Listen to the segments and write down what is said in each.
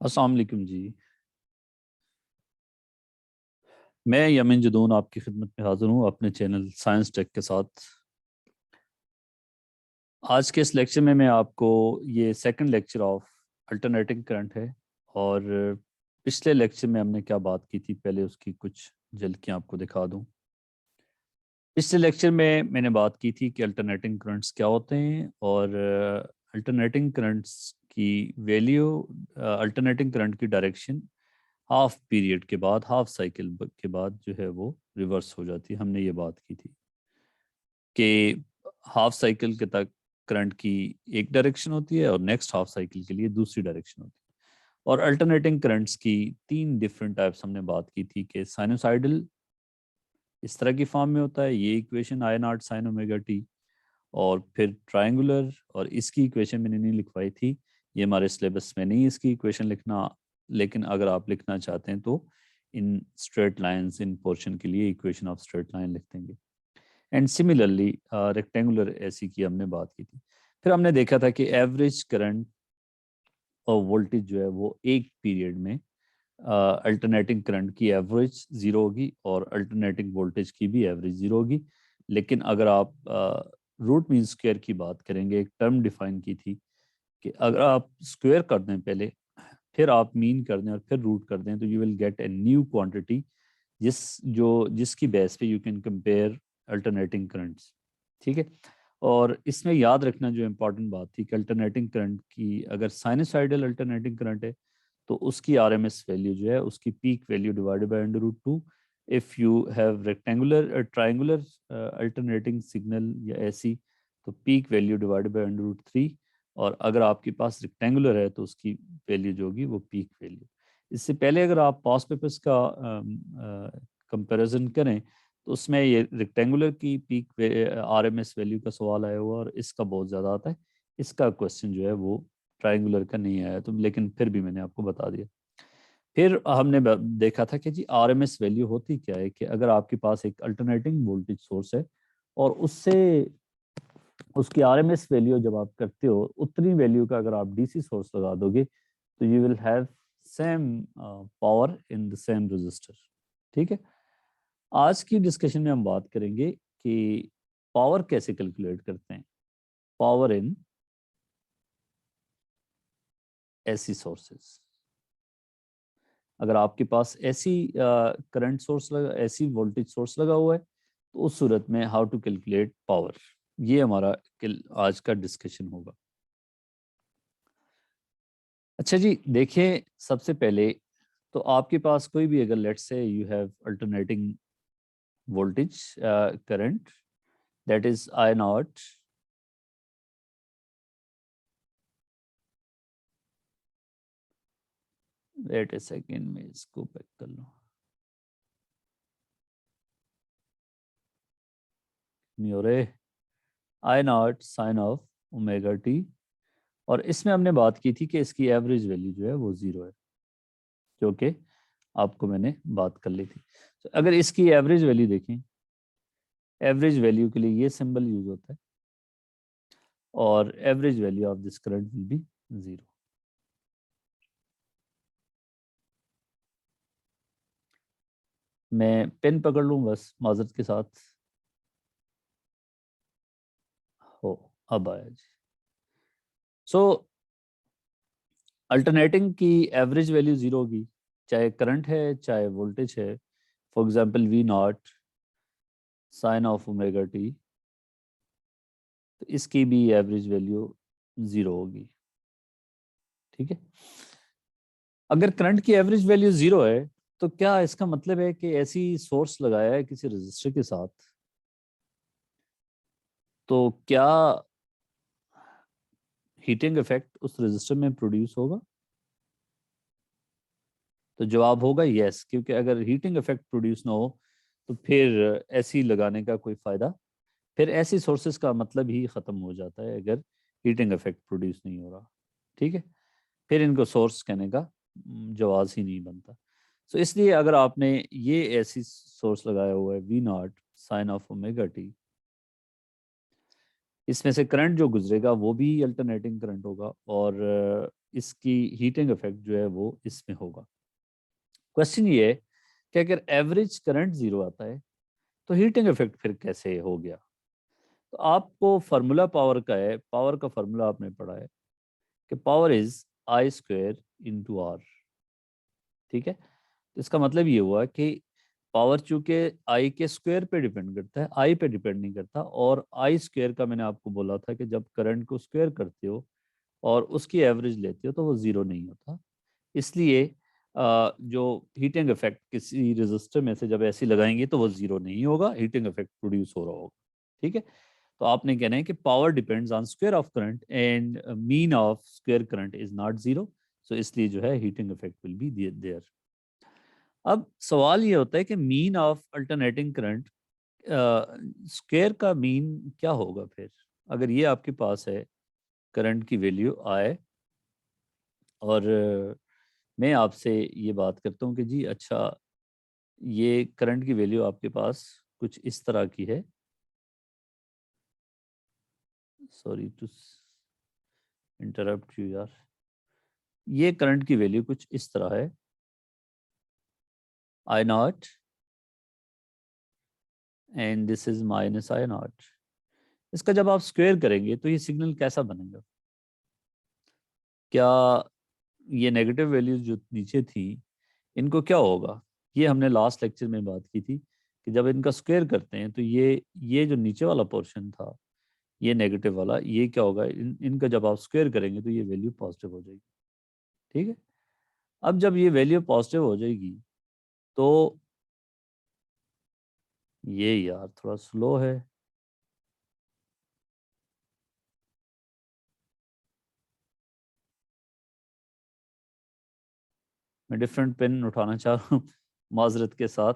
अस्सलाम वालेकुम जी। मैं यमीन जदून आपकी खिदमत में हाजिर हूँ अपने चैनल साइंस टेक के साथ। आज के इस लेक्चर में मैं आपको ये second lecture of alternating current है। और पिछले लेक्चर में हमने क्या बात की थी, पहले उसकी कुछ झलकियाँ आपको दिखा दूँ। पिछले लेक्चर में मैंने बात की थी कि अल्टरनेटिंग करंट्स क्या होते हैं और अल्टरनेटिंग करंट्स की वैल्यू, अल्टरनेटिंग करंट की डायरेक्शन हाफ पीरियड के बाद, हाफ साइकिल के बाद जो है वो रिवर्स हो जाती है। हमने ये बात की थी कि हाफ साइकिल के तक करंट की एक डायरेक्शन होती है और नेक्स्ट हाफ साइकिल के लिए दूसरी डायरेक्शन होती है। और अल्टरनेटिंग करंट्स की तीन डिफरेंट टाइप्स हमने बात की थी कि साइनोसाइडल इस तरह की फॉर्म में होता है, ये इक्वेशन आई नॉट साइन ओमेगा टी। और फिर ट्रायंगुलर, और इसकी इक्वेशन मैंने नहीं लिखवाई थी, ये हमारे सिलेबस में नहीं इसकी इक्वेशन लिखना, लेकिन अगर आप लिखना चाहते हैं तो in straight lines in portion के लिए इक्वेशन ऑफ स्ट्रेट लाइन लिख देंगे। एंड सिमिलरली रेक्टेंगुलर ऐसी की हमने बात की थी। फिर हमने देखा था कि एवरेज करंट और वोल्टेज जो है वो एक पीरियड में अल्टरनेटिंग करंट की एवरेज ज़ीरो होगी और अल्टरनेटिंग वोल्टेज की भी एवरेज ज़ीरो होगी। लेकिन अगर आप रूट मीन स्क्वायर की बात करेंगे, एक टर्म डिफाइन की थी कि अगर आप स्क्वायर कर दें पहले, फिर आप मीन कर दें और फिर रूट कर दें, तो you will get a new quantity जिसकी बेस पे you can compare alternating currents. ठीक है। और इसमें याद रखना जो इम्पोर्टेंट बात थी कि अल्टरनेटिंग करंट की अगर साइनसाइडल अल्टरनेटिंग करंट है तो उसकी आरएमएस वैल्यू जो है उसकी peak value divided by under root two. If you have rectangular triangular alternating signal या ऐसी, तो peak value divided by under root three. और अगर आपके पास रेक्टेंगुलर है तो उसकी वैल्यू जो होगी वो पीक वैल्यू। इससे पहले अगर आप पास्ट पेपर्स का कंपैरिजन करें तो उसमें ये रेक्टेंगुलर की पीक आरएमएस वैल्यू का सवाल आया हुआ और इसका बहुत ज़्यादा आता है। इसका क्वेश्चन जो है वो ट्रायंगुलर का नहीं आया, तो लेकिन फिर भी मैंने आपको बता दिया। फिर हमने देखा था कि जी आरएमएस वैल्यू होती क्या है, कि अगर आपके पास एक अल्टरनेटिंग वोल्टेज सोर्स है और उससे उसकी आरएमएस वैल्यू जब आप करते हो उतनी वैल्यू का अगर आप डीसी सोर्स लगा दोगे तो you will have same power in the same register. ठीक है। आज की डिस्कशन में हम बात करेंगे कि पावर कैसे कैलकुलेट करते हैं, पावर इन एसी सोर्सेस। अगर आपके पास ऐसी करंट सोर्स लगा, ऐसी वोल्टेज सोर्स लगा हुआ है, तो उस सूरत में हाउ टू कैलकुलेट पावर, ये हमारा आज का डिस्कशन होगा। अच्छा जी, देखिए सबसे पहले तो आपके पास कोई भी अगर let's say you have alternating voltage current that is I naught, wait a second में इसको पैक कर लूँ, नहीं हो रहे, I naught sine of omega T. और इसमें हमने बात की थी कि इसकी एवरेज वैल्यू जो है वो ज़ीरो है, जो कि आपको मैंने बात कर ली थी। तो अगर इसकी एवरेज वैल्यू देखें, एवरेज वैल्यू के लिए ये सिंबल यूज होता है और average value of this current will be zero. मैं पेन पकड़ लूँ बस माजरत के साथ, हो अब आया जी। सो अल्टरनेटिंग की एवरेज वैल्यू ज़ीरो होगी, चाहे करंट है चाहे वोल्टेज है। For example V naught sine of omega T, तो इसकी भी एवरेज वैल्यू ज़ीरो होगी। ठीक है। अगर करंट की एवरेज वैल्यू ज़ीरो है तो क्या इसका मतलब है कि ऐसी सोर्स लगाया है किसी रजिस्टर के साथ, तो क्या हीटिंग इफेक्ट उस रजिस्टर में प्रोड्यूस होगा? तो जवाब होगा यस, क्योंकि अगर हीटिंग इफेक्ट प्रोड्यूस ना हो तो फिर ऐसी लगाने का कोई फ़ायदा, फिर ऐसी सोर्सेज का मतलब ही ख़त्म हो जाता है अगर हीटिंग इफेक्ट प्रोड्यूस नहीं हो रहा। ठीक है। फिर इनको सोर्स कहने का जवाब ही नहीं बनता। तो इसलिए अगर आपने ये ऐसी सोर्स लगाया हुआ है V naught sine of omega T, इसमें से करंट जो गुजरेगा वो भी अल्टरनेटिंग करंट होगा, और इसकी हीटिंग इफेक्ट जो है वो इसमें होगा। क्वेश्चन ये है कि अगर एवरेज करंट जीरो आता है तो हीटिंग इफेक्ट फिर कैसे हो गया। तो आपको फार्मूला पावर का है, पावर का फार्मूला आपने पढ़ा है कि power is I square into R. ठीक है, तो इसका मतलब ये हुआ कि पावर चूंकि आई के स्क्वायर पे डिपेंड करता है, आई पे डिपेंड नहीं करता। और आई स्क्वायर का मैंने आपको बोला था कि जब करंट को स्क्वायर करते हो और उसकी एवरेज लेते हो तो वो ज़ीरो नहीं होता। इसलिए जो हीटिंग इफेक्ट किसी रेजिस्टर में से जब ऐसे लगाएंगे तो वो ज़ीरो नहीं होगा, हीटिंग इफेक्ट प्रोड्यूस हो रहा होगा। ठीक है, तो आपने कहना है कि power depends on square of current and mean of square current is not zero. So इसलिए जो है heating effect will be there. अब सवाल ये होता है कि mean of alternating current, square का मीन क्या होगा फिर। अगर ये आपके पास है करंट की वैल्यू आए, और मैं आपसे ये बात करता हूँ कि जी अच्छा, ये करंट की वैल्यू आपके पास कुछ इस तरह की है। सॉरी टू इंटरप्ट यू यार। ये करंट की वैल्यू कुछ इस तरह है, I naught and this is minus I naught. इसका जब आप स्क्वायर करेंगे तो ये सिग्नल कैसा बनेगा। क्या ये नेगेटिव वैल्यूज जो नीचे थी इनको क्या होगा। ये हमने लास्ट लेक्चर में बात की थी कि जब इनका स्क्वायर करते हैं तो ये जो नीचे वाला पोर्शन था, ये नेगेटिव वाला, ये क्या होगा, इनका जब आप स्क्वायर करेंगे तो ये वैल्यू पॉजिटिव हो जाएगी। ठीक है, अब जब ये वैल्यू पॉजिटिव हो जाएगी तो ये यार थोड़ा स्लो है, मैं डिफरेंट पेन उठाना चाह रहा हूँ माजरत के साथ,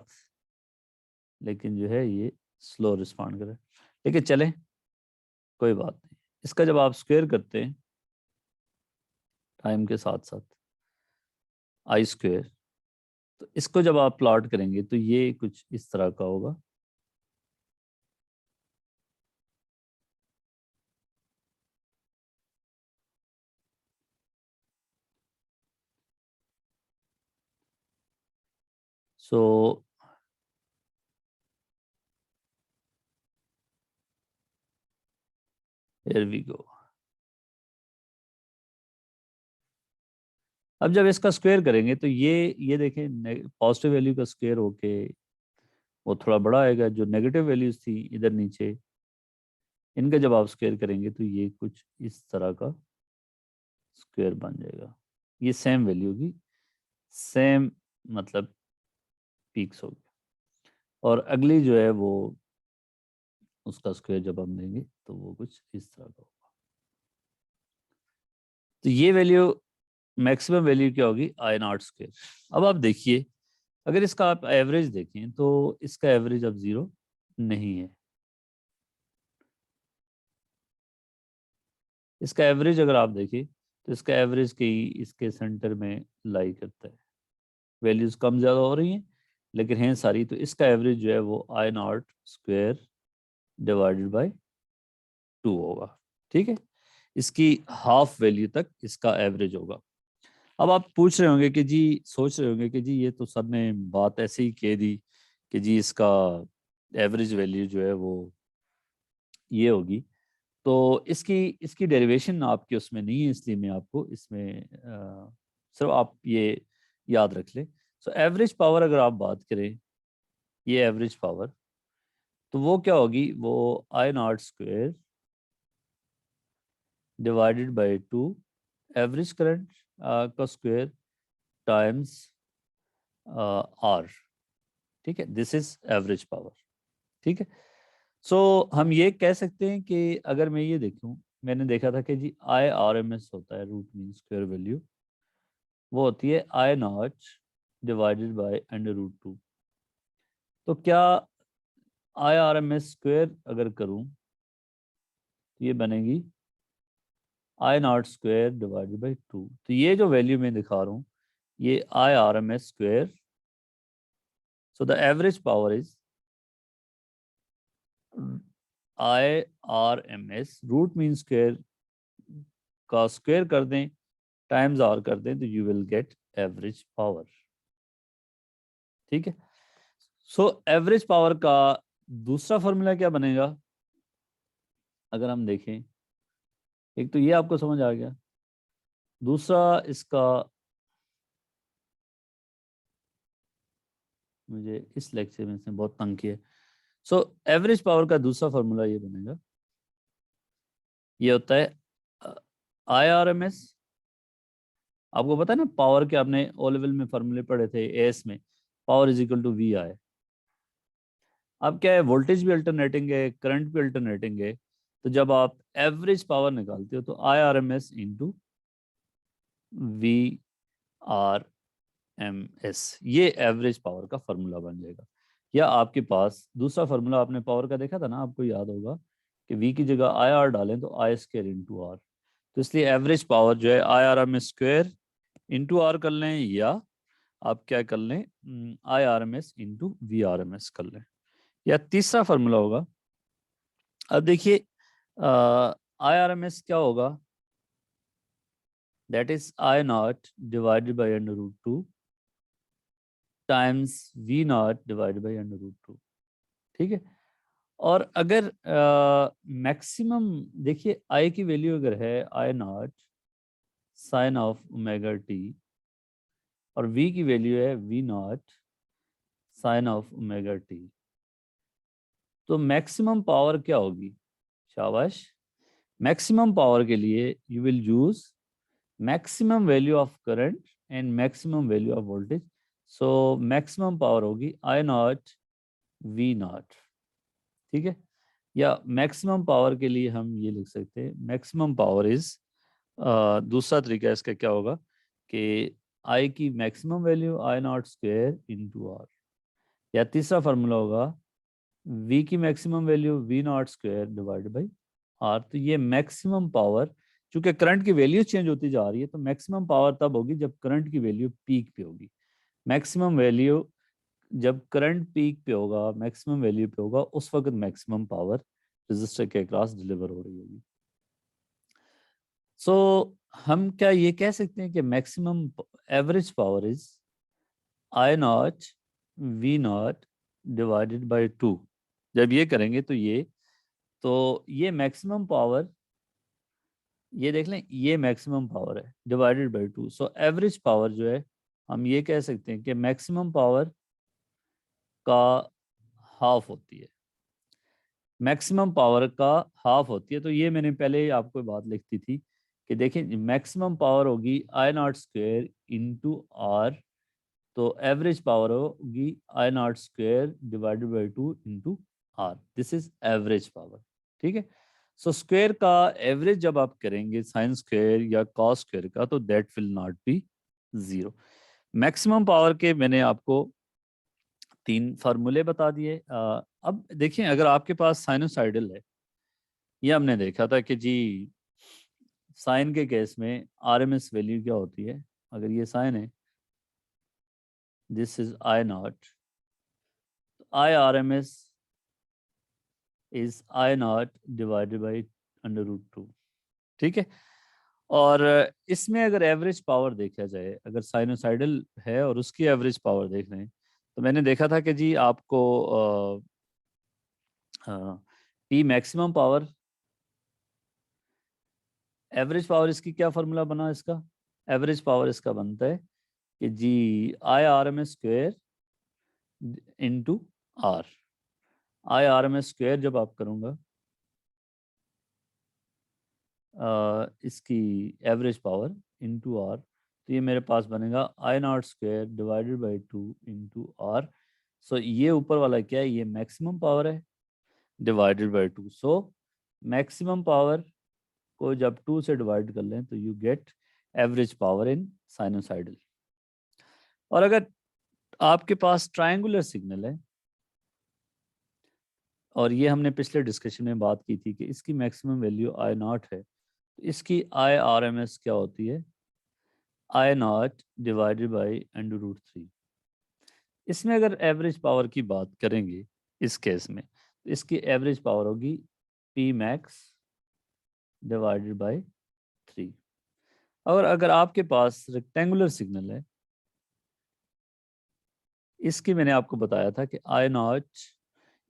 लेकिन जो है ये स्लो रिस्पॉन्ड करे। लेकिन चलें, कोई बात नहीं। इसका जब आप स्क्वायर करते हैं टाइम के साथ साथ आई स्क्वायर, तो इसको जब आप प्लॉट करेंगे तो ये कुछ इस तरह का होगा। So here we go. अब जब इसका स्क्वायर करेंगे तो ये देखें, पॉजिटिव वैल्यू का स्क्वायर होके वो थोड़ा बड़ा आएगा। जो नेगेटिव वैल्यूज थी इधर नीचे, इनका जब आप स्क्वायर करेंगे तो ये कुछ इस तरह का स्क्वायर बन जाएगा। ये सेम वैल्यू की सेम मतलब पीक्स होगी, और अगली जो है वो उसका स्क्वायर जब हम देंगे तो वो कुछ इस तरह का होगा। तो ये वैल्यू मैक्सिमम वैल्यू क्या होगी, आई नॉट स्क्वायर। अब आप देखिए, अगर इसका आप एवरेज देखें तो इसका एवरेज अब जीरो नहीं है। इसका एवरेज अगर आप देखें तो इसका एवरेज कहीं इसके सेंटर में लाई करता है। वैल्यूज कम ज़्यादा हो रही हैं लेकिन हैं सारी, तो इसका एवरेज जो है वो I naught square divided by two होगा। ठीक है, इसकी हाफ वैल्यू तक इसका एवरेज होगा। अब आप पूछ रहे होंगे कि जी, सोच रहे होंगे कि जी ये तो सर ने बात ऐसे ही कह दी कि जी इसका एवरेज वैल्यू जो है वो ये होगी। तो इसकी इसकी डेरिवेशन आपके उसमें नहीं है, इसलिए मैं आपको इसमें सिर्फ आप ये याद रख लें। सो एवरेज पावर अगर आप बात करें, ये एवरेज पावर, तो वो क्या होगी, वो I naught square divided by two average current का स्क्वायर टाइम्स आर। ठीक है, दिस इज एवरेज पावर। ठीक है, सो हम ये कह सकते हैं कि अगर मैं ये देखूं, मैंने देखा था कि जी आई आर एम एस होता है, रूट मीन स्क्वायर वैल्यू, वो होती है I naught divided by under root two. तो क्या I R M S square अगर करूं तो ये बनेगी I naught square divided by two. तो ये जो वैल्यू मैं दिखा रहा हूँ ये I R M S square. So the average power is IRMS, root mean square का स्क्वायर कर दें टाइम्स आर कर दें तो you will get average power. ठीक है, सो एवरेज पावर का दूसरा फॉर्मूला क्या बनेगा अगर हम देखें, एक तो ये आपको समझ आ गया, दूसरा इसका, मुझे इस लेक्चर में से बहुत तंग किया। सो एवरेज पावर का दूसरा फॉर्मूला ये बनेगा, ये होता है IRMS। आपको पता है ना पावर के, आपने ओ लेवल में फॉर्मूले पढ़े थे एस में, power is equal to VI। अब क्या है, वोल्टेज भी अल्टरनेटिंग है, करंट भी अल्टरनेटिंग है, तो जब आप एवरेज पावर निकालते हो तो IRMS इंटू VRMS, ये एवरेज पावर का फॉर्मूला बन जाएगा। या आपके पास दूसरा फॉर्मूला आपने पावर का देखा था ना, आपको याद होगा कि V की जगह IR डालें तो I स्क्वायर इंटू आर, तो इसलिए एवरेज पावर जो है IRMS स्क्वायर इंटू आर कर लें, या आप क्या कर लें IRMS इंटू VRMS कर लें, या तीसरा फॉर्मूला होगा। अब देखिए IRMS क्या होगा, that is I not divided by √2 times V not divided by √2। ठीक है, और अगर मैक्सिमम देखिए I की वैल्यू अगर है I naught sine of omega T, और V की वैल्यू है V naught sine of omega T, तो मैक्सिमम पावर क्या होगी, शाबाश, मैक्सिमम पावर के लिए you will use maximum value of current and maximum value of voltage. So maximum power होगी I नॉट V नॉट। ठीक है, या मैक्सिमम पावर के लिए हम ये लिख सकते हैं, मैक्सिमम पावर इज, दूसरा तरीका इसका क्या होगा कि I की maximum value I naught square into R, या तीसरा फार्मूला होगा V की maximum value V naught square divide by R. तो ये मैक्सिमम पावर, चूंकि करंट की वैल्यू चेंज होती जा रही है तो मैक्सिमम पावर तब होगी जब करंट की वैल्यू पीक पे होगी। मैक्सिमम वैल्यू जब करंट पीक पे होगा, मैक्सिमम वैल्यू पे होगा, उस वक्त मैक्सिमम पावर रजिस्टर के अक्रॉस डिलीवर हो रही होगी। सो हम क्या ये कह सकते हैं कि maximum average power is I naught V not divided by 2। जब ये करेंगे तो ये मैक्सिमम पावर, ये देख लें, ये मैक्सिमम पावर है divided by 2। So average power जो है, हम ये कह सकते हैं कि मैक्सिमम पावर का हाफ होती है, मैक्सिमम पावर का हाफ होती है। तो ये मैंने पहले आपको बात लिखती थी कि देखिए मैक्सिमम पावर होगी I naught square into R, तो एवरेज पावर होगी I naught square divided by 2 into R, this is average power. ठीक है, सो स्क्वायर का एवरेज जब आप करेंगे साइन स्क्वायर या कॉस स्क्वायर का, तो that will not be zero. Maximum power के मैंने आपको 3 फार्मूले बता दिए। अब देखिए अगर आपके पास साइनोसाइडल है, ये हमने देखा था कि जी साइन के केस में RMS वैल्यू क्या होती है, अगर ये साइन है, this is I not, IRMS is I not divided by √2। ठीक है, और इसमें अगर एवरेज पावर देखा जाए, अगर साइनोसाइडल है और उसकी एवरेज पावर देख रहे हैं, तो मैंने देखा था कि जी आपको P maximum power, average power इसकी क्या फार्मूला बना इसका, एवरेज पावर इसका बनता है कि जी IRMS square into R. IRMS square जब आप करूँगा इसकी एवरेज पावर इंटू आर, तो ये मेरे पास बनेगा I naught square divided by 2 into R. So ये ऊपर वाला क्या है, ये मैक्सिमम पावर है divided by 2। So maximum power को जब 2 से डिवाइड कर लें तो you get average power in sinusoidal. और अगर आपके पास ट्रायंगुलर सिग्नल है, और ये हमने पिछले डिस्कशन में बात की थी कि इसकी मैक्सिमम वैल्यू I नॉट है, तो इसकी IRMS क्या होती है, I नॉट डिवाइडेड बाई √3। इसमें अगर एवरेज पावर की बात करेंगे इस केस में, तो इसकी एवरेज पावर होगी पी मैक्स डिवाइडेड बाय 3। और अगर आपके पास रेक्टेंगुलर सिग्नल है, इसकी मैंने आपको बताया था कि आई नॉट,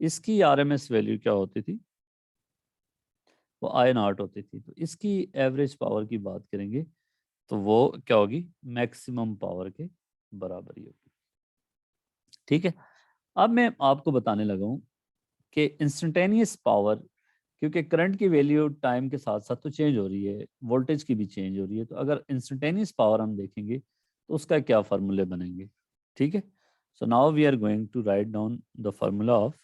इसकी आरएमएस वैल्यू क्या होती थी, वो आई नॉट होती थी। तो इसकी एवरेज पावर की बात करेंगे तो वो क्या होगी, मैक्सिमम पावर के बराबर ही होगी। ठीक है, अब मैं आपको बताने लगा हूं कि इंस्टेंटेनियस पावर, क्योंकि करंट की वैल्यू टाइम के साथ साथ तो चेंज हो रही है, वोल्टेज की भी चेंज हो रही है, तो अगर इंस्टेंटेनियस पावर हम देखेंगे तो उसका क्या फार्मूले बनेंगे। ठीक है, so now we are going to write down the formula of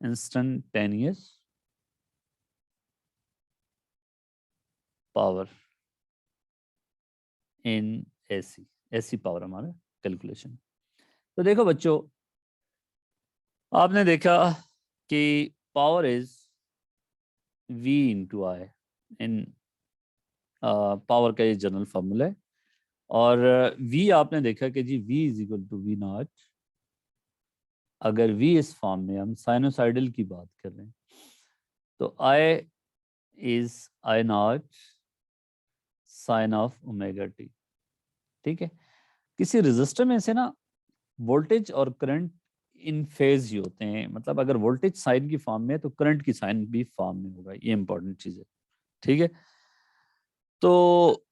instantaneous power in AC. AC power हमारा कैलकुलेशन। तो देखो बच्चों, आपने देखा कि power is V into I. इन पावर का ये जनरल फार्मूला है। और V आपने देखा कि जी V is equal to V naught. अगर V इस फॉर्म में, हम साइनोसाइडल की बात कर रहे हैं, तो I is I naught sine of omega T. ठीक है, किसी रजिस्टर में से ना वोल्टेज और करंट इन फेज ही होते हैं, मतलब अगर वोल्टेज साइन की फॉर्म में है तो करंट की साइन भी फॉर्म में होगा, ये इंपॉर्टेंट चीज है। ठीक है, तो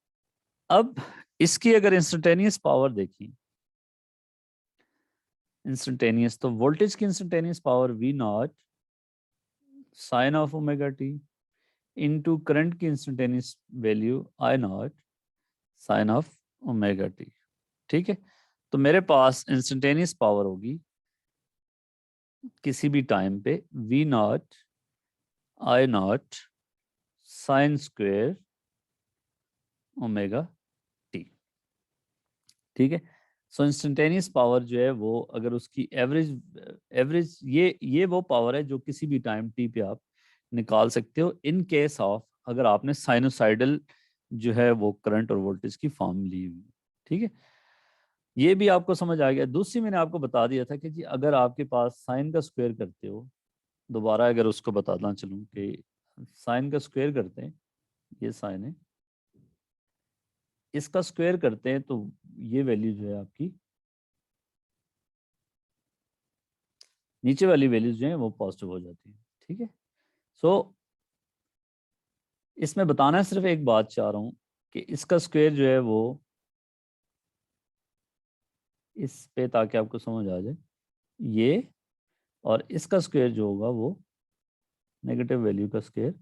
अब इसकी अगर इंस्टेंटेनियस पावर देखी, इंस्टेंटेनियस, तो वोल्टेज की instantaneous power V naught sine of omega T into current की instantaneous value I naught sine of omega T. ठीक है, तो मेरे पास इंस्टेंटेनियस पावर होगी किसी भी टाइम पे V naught I naught sine square omega T. ठीक है, सो इंस्टेंटेनियस पावर जो है वो, अगर उसकी एवरेज ये वो पावर है जो किसी भी टाइम टी पे आप निकाल सकते हो, इन केस ऑफ अगर आपने साइनोसाइडल जो है वो करंट और वोल्टेज की फॉर्म ली हुई। ठीक है, ये भी आपको समझ आ गया। दूसरी मैंने आपको बता दिया था कि जी अगर आपके पास साइन का स्क्वायर करते हो, दोबारा अगर उसको बताना चलूँ कि साइन का स्क्वायर करते हैं, ये साइन है, इसका स्क्वायर करते हैं तो ये वैल्यू जो है आपकी, नीचे वाली वैल्यूज जो है वो पॉजिटिव हो जाती है। ठीक है, सो इसमें बताना सिर्फ एक बात चाह रहा हूं कि इसका स्क्वायर जो है वो इस पे, ताकि आपको समझ आ जाए, ये और इसका स्क्वायर जो होगा वो नेगेटिव वैल्यू का स्क्वायर,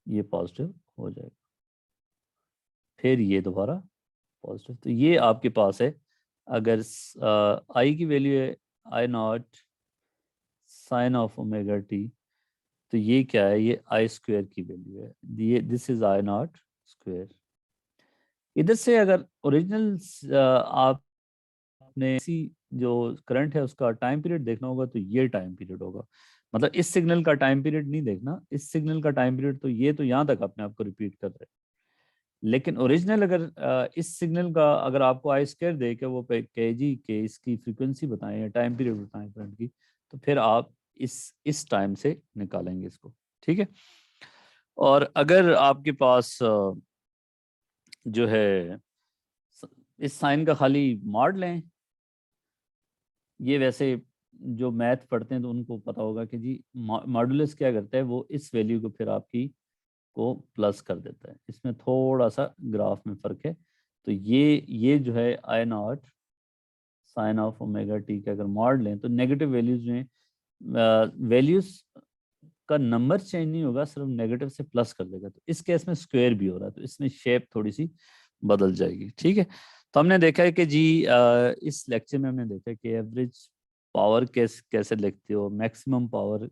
ये पॉजिटिव हो जाएगा, फिर ये दोबारा पॉजिटिव। तो ये आपके पास है, अगर आई की वैल्यू है I naught sine of omega T, तो ये क्या है, ये आई स्क्वायर की वैल्यू है, ये this is I naught square. इधर से अगर ओरिजिनल आपने इसी जो करंट है उसका टाइम पीरियड देखना होगा तो ये टाइम पीरियड होगा, मतलब इस सिग्नल का टाइम पीरियड नहीं देखना, इस सिग्नल का टाइम पीरियड तो ये तो यहाँ तक अपने आप को रिपीट कर रहे हैं। लेकिन ओरिजिनल अगर इस सिग्नल का अगर आपको आई स्क्वायर दे के वो कहे जी के इसकी फ्रीक्वेंसी बताएं या टाइम पीरियड बताएं करंट की, तो फिर आप इस टाइम से निकालेंगे इसको। ठीक है, और अगर आपके पास जो है इस साइन का खाली मॉड लें, ये वैसे जो मैथ पढ़ते हैं तो उनको पता होगा कि जी मॉडुलस क्या करता है, वो इस वैल्यू को फिर आपकी को प्लस कर देता है। इसमें थोड़ा सा ग्राफ में फर्क है। तो ये जो है I naught sine of omega T के अगर मॉड लें तो नेगेटिव वैल्यूज जो हैं, वैल्यूज का नंबर चेंज नहीं होगा, सिर्फ नेगेटिव से प्लस कर देगा। तो इस केस में स्क्वायर भी हो रहा है, तो इसमें शेप थोड़ी सी बदल जाएगी। ठीक है, तो हमने देखा है कि जी इस लेक्चर में हमने देखा है कि एवरेज पावर कैसे लिखते हो, मैक्सिमम पावर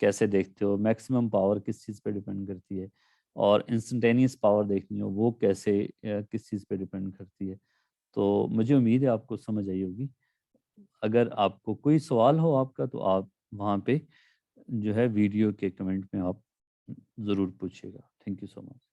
कैसे देखते हो, मैक्सिमम पावर किस चीज़ पे डिपेंड करती है, और इंस्टेंटेनियस पावर देखनी हो वो कैसे किस चीज़ पे डिपेंड करती है। तो मुझे उम्मीद है आपको समझ आई होगी। अगर आपको कोई सवाल हो आपका, तो आप वहाँ पे जो है वीडियो के कमेंट में आप ज़रूर पूछिएगा। Thank you so much.